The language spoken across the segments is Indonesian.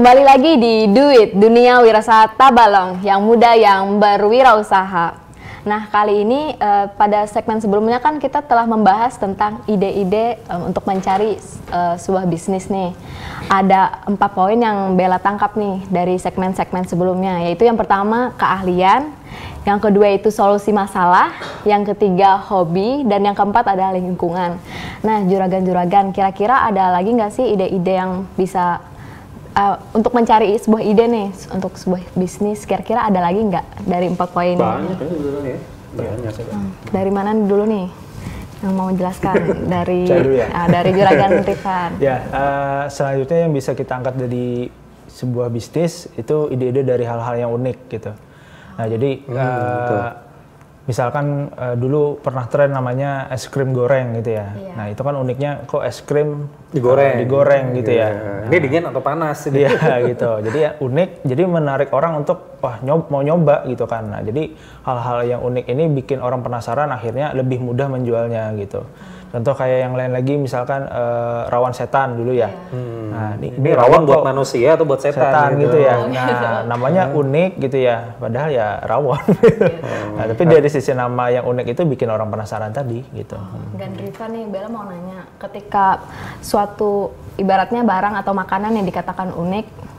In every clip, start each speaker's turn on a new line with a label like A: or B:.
A: Kembali lagi di Do It, Dunia Wirausaha Tabalong, yang muda yang berwirausaha. Nah, kali ini pada segmen sebelumnya kan kita telah membahas tentang ide-ide untuk mencari sebuah bisnis nih. Ada 4 poin yang Bella tangkap nih dari segmen-segmen sebelumnya, yaitu yang pertama keahlian, yang kedua itu solusi masalah, yang ketiga hobi, dan yang keempat adalah lingkungan. Nah, juragan-juragan, kira-kira ada lagi nggak sih ide-ide yang bisa untuk mencari sebuah ide nih untuk sebuah bisnis, kira-kira ada lagi nggak dari 4 poin ini?
B: Banyak ya, banyak.
A: Dari mana dulu nih yang mau menjelaskan? Dari
B: ya?
A: Dari juragan Rifan.
C: Ya, selanjutnya yang bisa kita angkat dari sebuah bisnis itu ide-ide dari hal-hal yang unik gitu. Nah, jadi misalkan dulu pernah tren namanya es krim goreng gitu ya. Iya. Nah, itu kan uniknya kok es krim digoreng gitu ya. Nah,
B: ini dingin atau panas?
C: Iya gitu. Jadi ya unik, jadi menarik orang untuk mau nyoba gitu kan. Nah, jadi hal-hal yang unik ini bikin orang penasaran, akhirnya lebih mudah menjualnya gitu. Contoh kayak yang lain lagi, misalkan rawan setan dulu ya. Nah,
B: ini rawan buat manusia atau buat setan
C: gitu ya. Nah, namanya unik gitu ya, padahal ya rawan. Nah, tapi dari sisi nama yang unik itu bikin orang penasaran tadi gitu.
A: Dan Rifan nih, Bella mau nanya, ketika suatu ibaratnya barang atau makanan yang dikatakan unik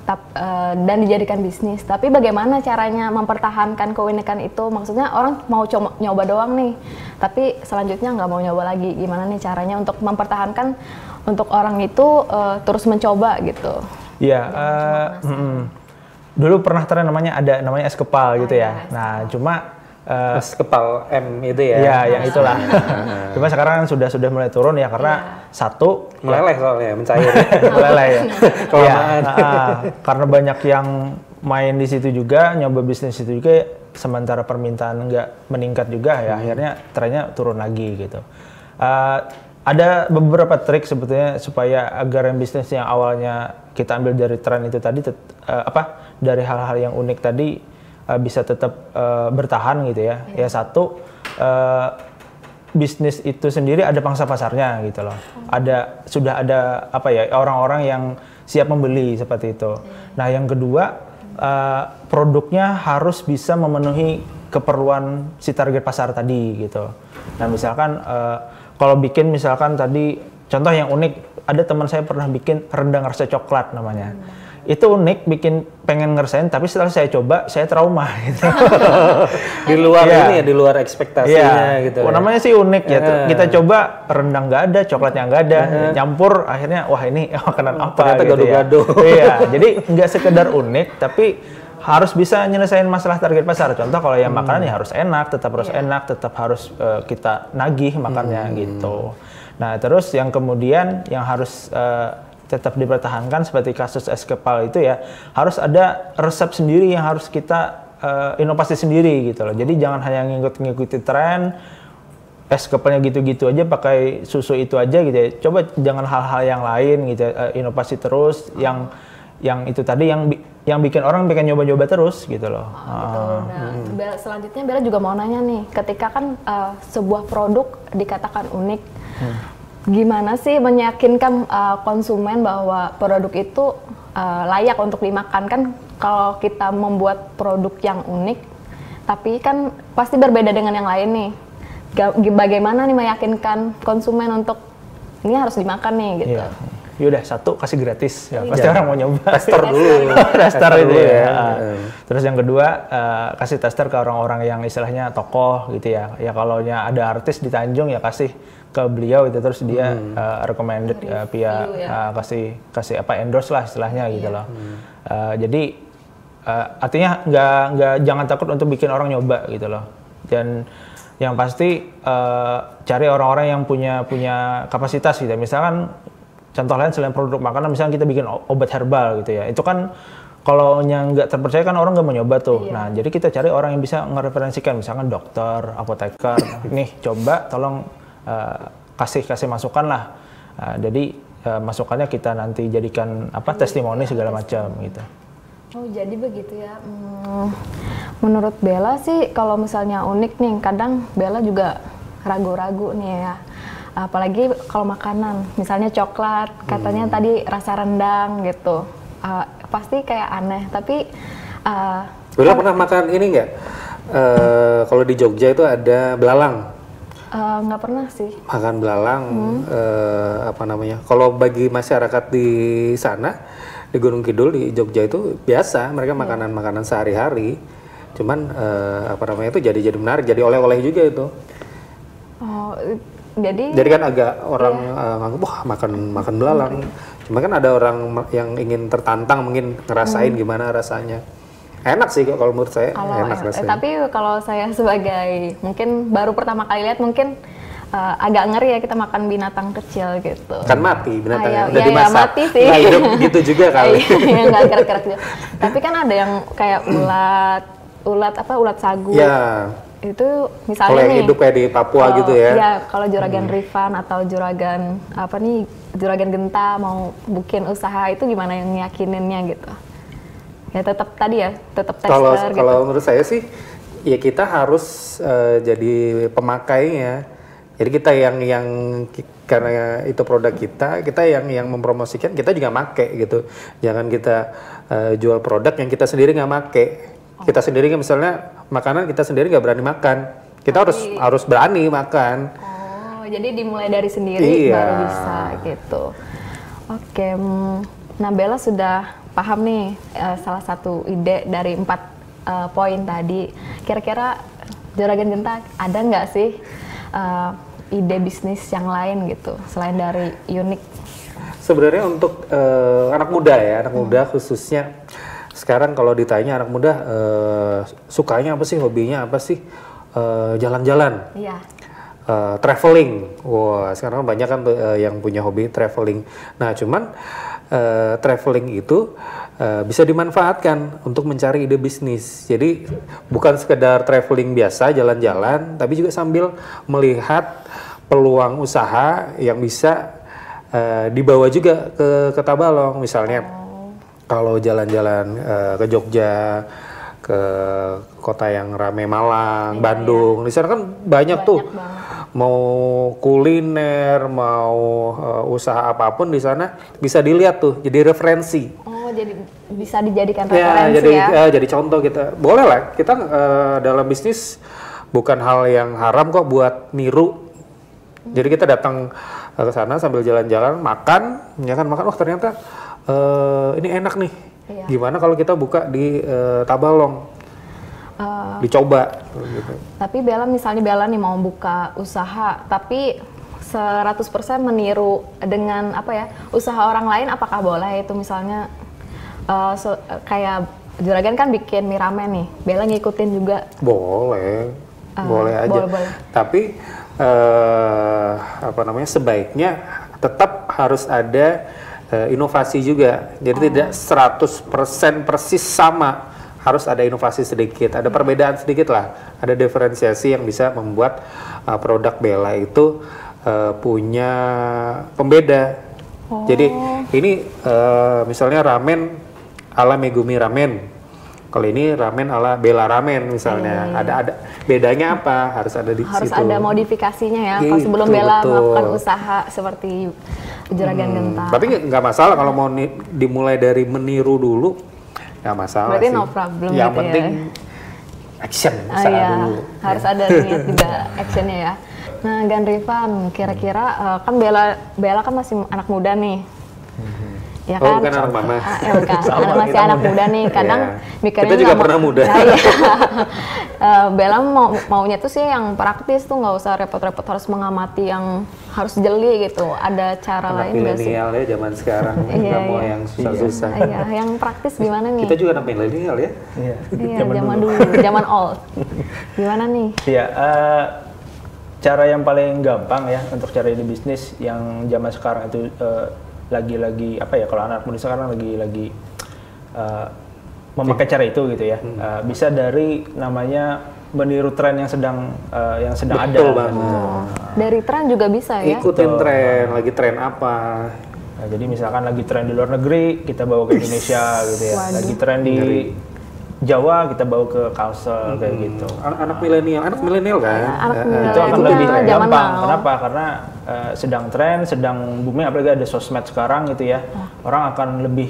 A: dan dijadikan bisnis, tapi bagaimana caranya mempertahankan keunikan itu? Maksudnya orang mau nyoba doang nih, tapi selanjutnya nggak mau nyoba lagi. Gimana nih caranya untuk mempertahankan untuk orang itu terus mencoba gitu?
C: Iya, dulu pernah tren namanya es kepal gitu ya. Nah, cuma
B: es kepal M itu ya?
C: Iya, yang itulah. Cuma sekarang kan sudah mulai turun ya, karena satu
B: meleleh soalnya, mencair.
C: Meleleh ya. Kelamaan. Karena banyak yang main di situ juga, nyoba bisnis itu juga, sementara permintaan nggak meningkat juga ya, akhirnya trennya turun lagi gitu. Ada beberapa trik sebetulnya supaya agar yang bisnis yang awalnya kita ambil dari tren itu tadi, dari hal-hal yang unik tadi bisa tetap bertahan gitu ya. Ya satu, bisnis itu sendiri ada pangsa pasarnya gitu loh. Sudah ada orang-orang yang siap membeli seperti itu. Nah, yang kedua, produknya harus bisa memenuhi keperluan si target pasar tadi gitu. Nah, misalkan kalau bikin misalkan tadi contoh yang unik, ada teman saya pernah bikin rendang rasa coklat namanya. Itu unik, bikin pengen ngerasain, tapi setelah saya coba, saya trauma gitu.
B: Di luar ini ya, di luar ekspektasinya gitu.
C: Namanya sih unik ya. Kita coba rendang nggak ada, coklatnya nggak ada, nyampur, akhirnya wah ini makanan apa
B: ternyata
C: gitu
B: gado-gado.
C: Ya. Iya, jadi nggak sekedar unik, tapi harus bisa nyelesain masalah target pasar. Contoh kalau yang makanan ya harus enak, tetap harus enak, tetap harus kita nagih makannya gitu. Nah, terus yang kemudian yang harus tetap dipertahankan seperti kasus es kepal itu ya, harus ada resep sendiri yang harus kita inovasi sendiri gitu loh. Jadi jangan hanya ngikuti tren, es kepalnya gitu-gitu aja, pakai susu itu aja gitu ya. Coba jangan hal-hal yang lain gitu, inovasi terus, yang itu tadi yang bikin orang pengen nyoba-nyoba terus gitu loh.
A: Betul. Nah, selanjutnya Bella juga mau nanya nih, ketika kan sebuah produk dikatakan unik, gimana sih meyakinkan konsumen bahwa produk itu layak untuk dimakan? Kan kalau kita membuat produk yang unik, tapi kan pasti berbeda dengan yang lain nih. Bagaimana nih meyakinkan konsumen untuk ini harus dimakan nih gitu?
C: Iya. Yaudah, satu kasih gratis ya, pasti orang mau nyoba.
B: Tester dulu.
C: Tester itu ya. Terus yang kedua, kasih tester ke orang-orang yang istilahnya tokoh gitu ya. Ya kalau ada artis di Tanjung ya kasih ke beliau itu, terus dia recommended via kasih endorse lah istilahnya gitu loh. Jadi artinya jangan takut untuk bikin orang nyoba gitu loh. Dan yang pasti cari orang-orang yang punya kapasitas gitu. Misalkan contoh lain selain produk makanan, misalnya kita bikin obat herbal gitu ya, itu kan kalau yang nggak terpercaya kan orang nggak mau nyoba tuh. Iya. Nah, jadi kita cari orang yang bisa ngereferensikan, misalkan dokter, apoteker, nih coba tolong kasih masukan lah. Jadi masukannya kita nanti jadikan testimoni segala macam gitu.
A: Oh, jadi begitu ya. Menurut Bella sih kalau misalnya unik nih, kadang Bella juga ragu-ragu nih ya. Apalagi kalau makanan, misalnya coklat, katanya tadi rasa rendang gitu. pasti kayak aneh. Tapi
B: Bella pernah makan ini nggak? Kalau di Jogja itu ada belalang.
A: Nggak pernah sih.
B: Makan belalang, apa namanya? Kalau bagi masyarakat di sana, di Gunung Kidul di Jogja itu biasa, mereka makanan-makanan sehari-hari. Cuman apa namanya itu jadi menarik, jadi oleh-oleh juga itu.
A: Oh, jadi
B: kan agak orang nganggep wah makan belalang. Cuma kan ada orang yang ingin tertantang, mungkin ngerasain gimana rasanya. Enak sih kalau menurut saya, enak rasanya.
A: Tapi kalau saya sebagai mungkin baru pertama kali lihat mungkin agak ngeri ya kita makan binatang kecil gitu.
B: Kan mati binatangnya, udah
A: iya,
B: dimasak.
A: Mati sih.
B: Nah, hidup gitu juga kali.
A: Iya, nggak gerak-gerak juga. Tapi kan ada yang kayak ulat sagu.
B: Ya.
A: Itu misalnya
B: kalau yang hidup kayak di Papua gitu ya.
A: Iya, kalau juragan Rifan atau juragan juragan Genta mau bikin usaha itu gimana yang nyakininnya gitu? Ya tetap tadi ya, tetap tester gitu.
B: Kalau menurut saya sih, ya kita harus jadi pemakainya. Jadi kita yang karena itu produk kita yang mempromosikan, kita juga make gitu. Jangan kita jual produk yang kita sendiri nggak make. Kita sendiri misalnya makanan kita sendiri nggak berani makan. Kita harus berani makan.
A: Oh, jadi dimulai dari sendiri baru bisa gitu. Oke, nah Bella sudah paham nih salah satu ide dari 4 poin tadi. Kira-kira Juragan Genta ada nggak sih ide bisnis yang lain gitu selain dari Unik?
B: Sebenarnya untuk anak muda khususnya sekarang kalau ditanya anak muda sukanya apa sih, hobinya apa sih? Jalan-jalan.
A: Iya.
B: Traveling. Wah, sekarang banyak kan yang punya hobi traveling. Nah, cuman traveling itu bisa dimanfaatkan untuk mencari ide bisnis. Jadi bukan sekedar traveling biasa jalan-jalan, tapi juga sambil melihat peluang usaha yang bisa dibawa juga ke Tabalong. Misalnya kalau jalan-jalan ke Jogja, ke kota yang ramai Malang, Bandung, di sana kan banyak tuh. Mau kuliner, mau usaha apapun di sana bisa dilihat tuh, jadi referensi.
A: Oh, jadi bisa dijadikan referensi
B: jadi contoh kita. Boleh lah, kita dalam bisnis bukan hal yang haram kok buat niru. Jadi kita datang ke sana sambil jalan-jalan, makan, wah ternyata ini enak nih. Iya. Gimana kalau kita buka di Tabalong? Dicoba gitu.
A: Tapi Bella nih mau buka usaha tapi 100% meniru dengan usaha orang lain, apakah boleh itu misalnya kayak Juragan kan bikin mie ramen nih, Bella ngikutin juga?
B: Boleh aja. Boleh. Tapi sebaiknya tetap harus ada inovasi juga. Jadi tidak 100% persis sama. Harus ada inovasi sedikit, ada perbedaan sedikit lah, ada diferensiasi yang bisa membuat produk Bella itu punya pembeda. Jadi ini misalnya ramen ala Megumi Ramen, kalau ini ramen ala Bella Ramen misalnya, ada bedanya apa? Harus ada di situ. Harus
A: ada modifikasinya ya. Kalau sebelum Bella melakukan usaha seperti Juragan Genta.
B: Tapi nggak masalah kalau mau dimulai dari meniru dulu. Nggak masalah.
A: Berarti
B: sih.
A: no problem
B: yang
A: gitu
B: penting action dulu.
A: Harus ada niat juga actionnya ya. Nah, Gan Rifan, kira-kira kan Bella kan masih anak muda nih. Ya
B: kan?
A: Bukan
B: anak mama.
A: Bukan. Masih anak muda nih. Kadang mikirnya
B: kita juga pernah muda.
A: Bella maunya tuh sih yang praktis tuh, nggak usah repot-repot harus mengamati yang harus jeli gitu. Ada cara lain nggak sih?
B: Milenial ya zaman sekarang, nggak mau yang susah-susah.
A: Iya, yang praktis gimana nih?
B: Kita juga anak milenial ya.
A: Iya, zaman dulu, zaman old. Gimana nih?
C: Iya, cara yang paling gampang ya untuk cari ide bisnis yang zaman sekarang itu lagi-lagi kalau anak muda sekarang lagi memakai cara itu gitu ya. Bisa dari namanya meniru tren yang sedang ada.
A: Dari tren juga bisa ya.
B: Ikutin tren, lagi tren apa.
C: Nah, jadi misalkan lagi tren di luar negeri, kita bawa ke Indonesia gitu ya.
A: Waduh.
C: Lagi tren di Jawa, kita bawa ke Kalsel kayak gitu.
B: Anak milenial kan.
C: Itu akan lebih gampang. Kenapa? Karena sedang tren, sedang booming, apalagi ada sosmed sekarang gitu ya. Orang akan lebih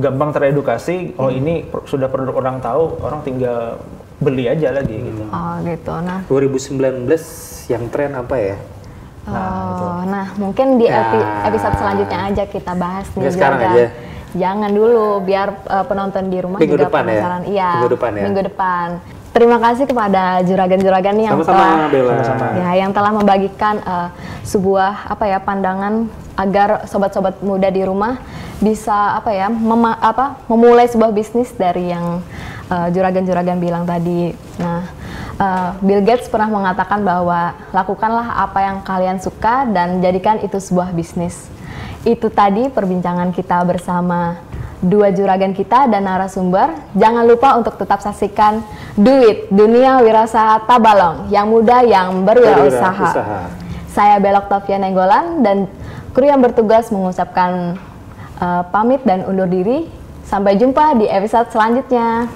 C: gampang teredukasi. Oh ini sudah produk orang tahu, orang tinggal beli aja lagi gitu.
A: Oh gitu. Nah,
B: 2019 yang tren apa ya?
A: Nah mungkin di episode selanjutnya aja kita bahas nih.
B: Sekarang aja.
A: Jangan dulu, biar penonton di rumah
B: minggu
A: juga
B: depan
A: penasaran.
B: Ya?
A: Iya,
B: minggu depan ya.
A: Minggu depan. Terima kasih kepada juragan-juragan yang yang telah membagikan sebuah pandangan agar sobat-sobat muda di rumah bisa memulai sebuah bisnis dari yang juragan-juragan bilang tadi. Nah, Bill Gates pernah mengatakan bahwa lakukanlah apa yang kalian suka dan jadikan itu sebuah bisnis. Itu tadi perbincangan kita bersama dua juragan kita dan narasumber. Jangan lupa untuk tetap saksikan Do It, Dunia Wirausaha Tabalong, yang muda yang berwirausaha. Saya Bella Octavia Nenggolan dan kru yang bertugas mengucapkan pamit dan undur diri. Sampai jumpa di episode selanjutnya.